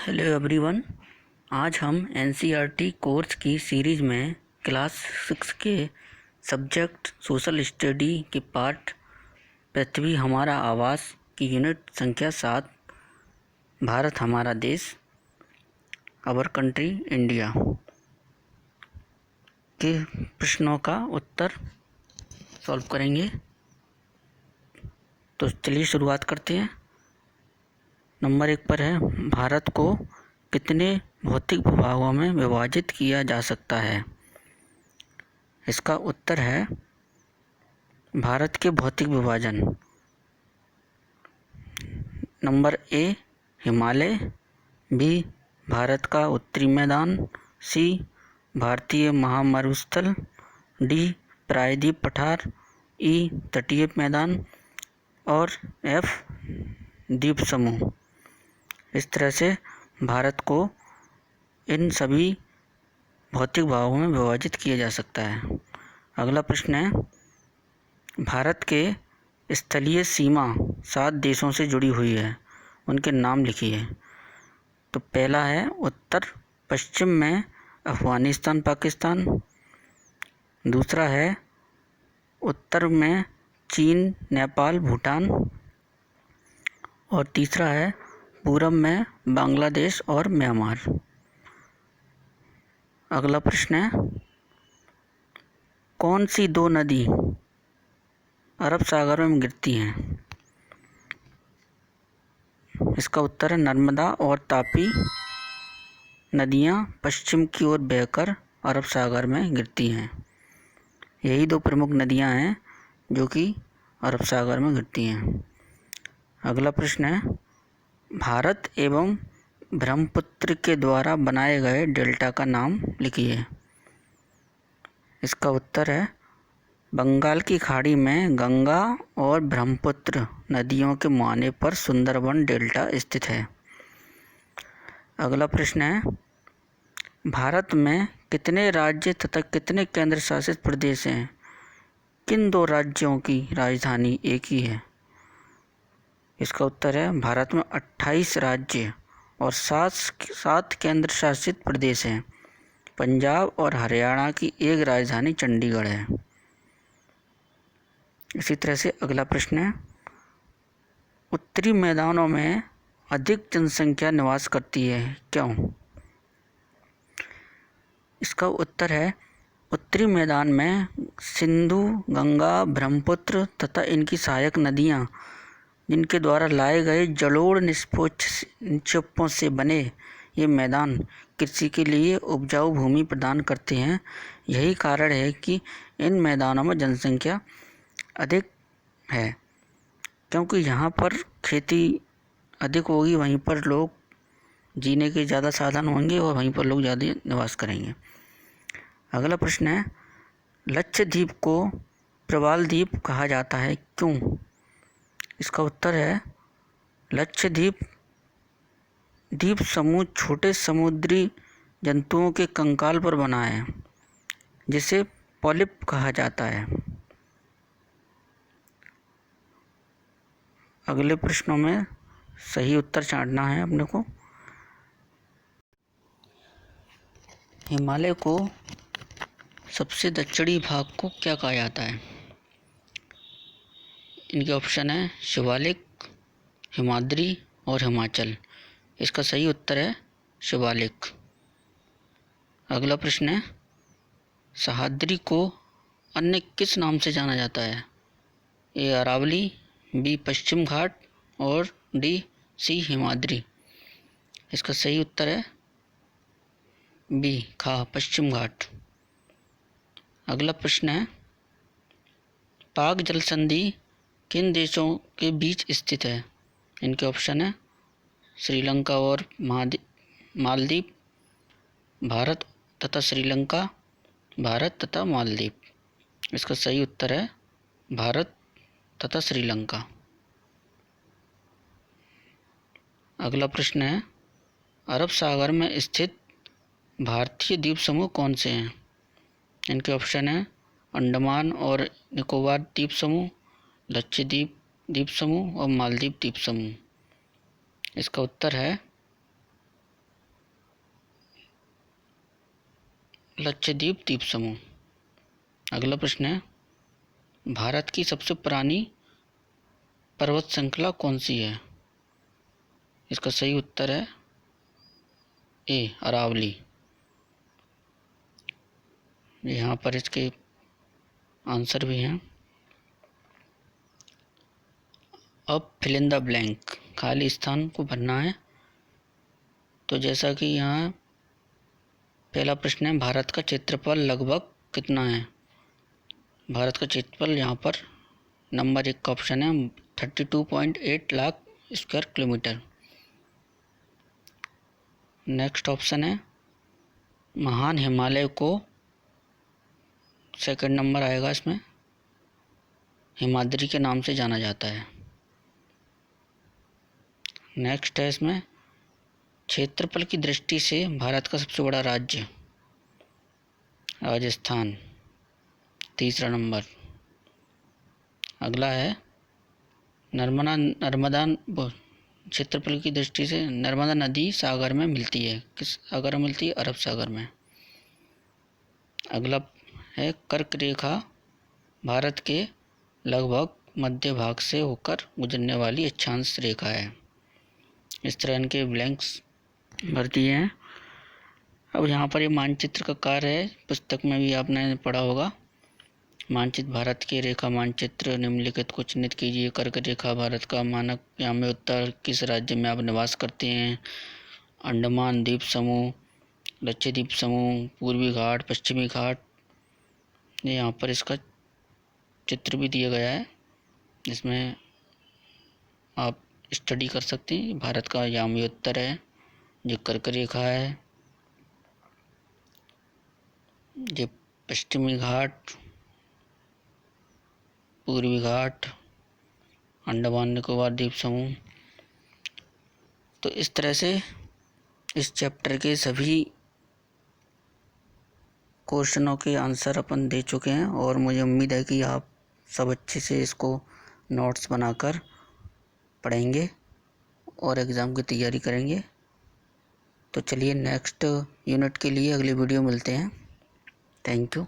Hello everyone. आज हम NCERT course की सीरीज़ में क्लास 6 के सब्जेक्ट सोशल स्टडी के पार्ट पृथ्वी हमारा आवास की यूनिट संख्या 7 भारत हमारा देश अवर कंट्री इंडिया के प्रश्नों का उत्तर सॉल्व करेंगे। तो चलिए शुरुआत करते हैं। नंबर 1 पर है, भारत को कितने भौतिक विभागों में विभाजित किया जा सकता है। इसका उत्तर है भारत के भौतिक विभाजन। Number A Himalaya, B Bharat का उत्तरी मैदान, सी भारतीय महामरुस्थल, डी प्रायद्वीप पठार, ई तटीय मैदान और एफ द्वीप समूह। इस तरह से भारत को इन सभी भौतिक भागों में विभाजित किया जा सकता है। अगला प्रश्न है, भारत के स्थलीय सीमा 7 देशों से जुड़ी हुई है, उनके नाम लिखिए। तो पहला है उत्तर पश्चिम में अफ़गानिस्तान पाकिस्तान, दूसरा है उत्तर में चीन नेपाल भूटान और तीसरा है पूरब में बांग्लादेश और म्यांमार। अगला प्रश्न है, कौन सी 2 नदी अरब सागर में गिरती हैं। इसका उत्तर है नर्मदा और तापी नदियां पश्चिम की ओर बहकर अरब सागर में गिरती हैं। यही 2 प्रमुख नदियां हैं जो कि अरब सागर में गिरती हैं। अगला प्रश्न है, भारत एवं ब्रह्मपुत्र के द्वारा बनाए गए डेल्टा का नाम लिखिए। इसका उत्तर है बंगाल की खाड़ी में गंगा और ब्रह्मपुत्र नदियों के मुहाने पर सुंदरबन डेल्टा स्थित है। अगला प्रश्न है, भारत में कितने राज्य तथा कितने केंद्र शासित प्रदेश हैं। किन 2 राज्यों की राजधानी एक ही है। इसका उत्तर है भारत में 28 राज्य और 7 केंद्र शासित प्रदेश हैं। पंजाब और हरियाणा की एक राजधानी चंडीगढ़ है। इसी तरह से अगला प्रश्न है, उत्तरी मैदानों में अधिक जनसंख्या निवास करती है, क्यों। इसका उत्तर है उत्तरी मैदान में सिंधु गंगा ब्रह्मपुत्र तथा इनकी सहायक नदियाँ जिनके द्वारा लाए गए जलोढ़ निक्षेपों से बने ये मैदान कृषि के लिए उपजाऊ भूमि प्रदान करते हैं। यही कारण है कि इन मैदानों में जनसंख्या अधिक है, क्योंकि यहाँ पर खेती अधिक होगी, वहीं पर लोग जीने के ज़्यादा साधन होंगे और वहीं पर लोग ज़्यादा निवास करेंगे। अगला प्रश्न है, लक्षद्वीप को प्रवाल द्वीप कहा जाता है, क्यों। इसका उत्तर है लक्षद्वीप द्वीप समूह छोटे समुद्री जंतुओं के कंकाल पर बना है, जिसे पॉलिप कहा जाता है। अगले प्रश्नों में सही उत्तर छांटना है अपने को। हिमालय को सबसे दक्षिणी भाग को क्या कहा जाता है। इनके ऑप्शन है शिवालिक, हिमाद्री और हिमाचल। इसका सही उत्तर है शिवालिक। अगला प्रश्न है, सह्याद्री को अन्य किस नाम से जाना जाता है। ए अरावली, बी पश्चिम घाट और डी सी हिमाद्री। इसका सही उत्तर है बी खा पश्चिम घाट। अगला प्रश्न है, पाक जल संधि किन देशों के बीच स्थित है। इनके ऑप्शन है श्रीलंका और मालदीव, भारत तथा श्रीलंका, भारत तथा मालदीव। इसका सही उत्तर है भारत तथा श्रीलंका। अगला प्रश्न है, अरब सागर में स्थित भारतीय द्वीप समूह कौन से हैं। इनके ऑप्शन है अंडमान और निकोबार द्वीप समूह, लक्षद्वीप द्वीप समूह और मालदीव द्वीप समूह। इसका उत्तर है लक्षद्वीप द्वीप समूह। अगला प्रश्न है, भारत की सबसे पुरानी पर्वत श्रृंखला कौन सी है? इसका सही उत्तर है ए अरावली। यहाँ पर इसके आंसर भी हैं। अब फिल इन द ब्लैंक, खाली स्थान को भरना है। तो जैसा कि यहाँ पहला प्रश्न है, भारत का क्षेत्रफल लगभग कितना है? भारत का क्षेत्रफल यहाँ पर नंबर 1 का ऑप्शन है 32.8 lakh square kilometre. Next option है, महान हिमालय को, सेकंड नंबर आएगा इसमें, हिमाद्री के नाम से जाना जाता है। नेक्स्ट है इसमें, क्षेत्रफल की दृष्टि से भारत का सबसे बड़ा राज्य, राजस्थान, तीसरा नंबर। अगला है, नर्मदा क्षेत्रफल की दृष्टि से नर्मदा नदी सागर में मिलती है, किस सागर में मिलती है? अरब सागर में। अगला है, कर्क रेखा भारत के लगभग मध्य भाग से होकर गुजरने वाली अक्षांश रेखा है। इस तरह इनके ब्लैंक्स भर दिए हैं। अब यहाँ पर ये मानचित्र का कार्य है, पुस्तक में भी आपने पढ़ा होगा। मानचित्र, भारत के रेखा मानचित्र, निम्नलिखित को चिन्हित कीजिए। कर्क रेखा भारत का मानक यहाँ में उत्तर किस राज्य में आप निवास करते हैं? अंडमान द्वीप समूह, लक्षद्वीप समूह, पूर्वी घाट, पश्चिमी घाट। यहाँ पर इसका चित्र भी दिया गया है, जिसमें आप स्टडी कर सकते हैं। भारत का यामी उत्तर है, जो कर्क रेखा है, जो पश्चिमी घाट, पूर्वी घाट, अंडमान निकोबार द्वीप समूह। तो इस तरह से इस चैप्टर के सभी क्वेश्चनों के आंसर अपन दे चुके हैं, और मुझे उम्मीद है कि आप सब अच्छे से इसको नोट्स बनाकर पढ़ेंगे और एग्ज़ाम की तैयारी करेंगे। तो चलिए नेक्स्ट यूनिट के लिए अगली वीडियो मिलते हैं। Thank you.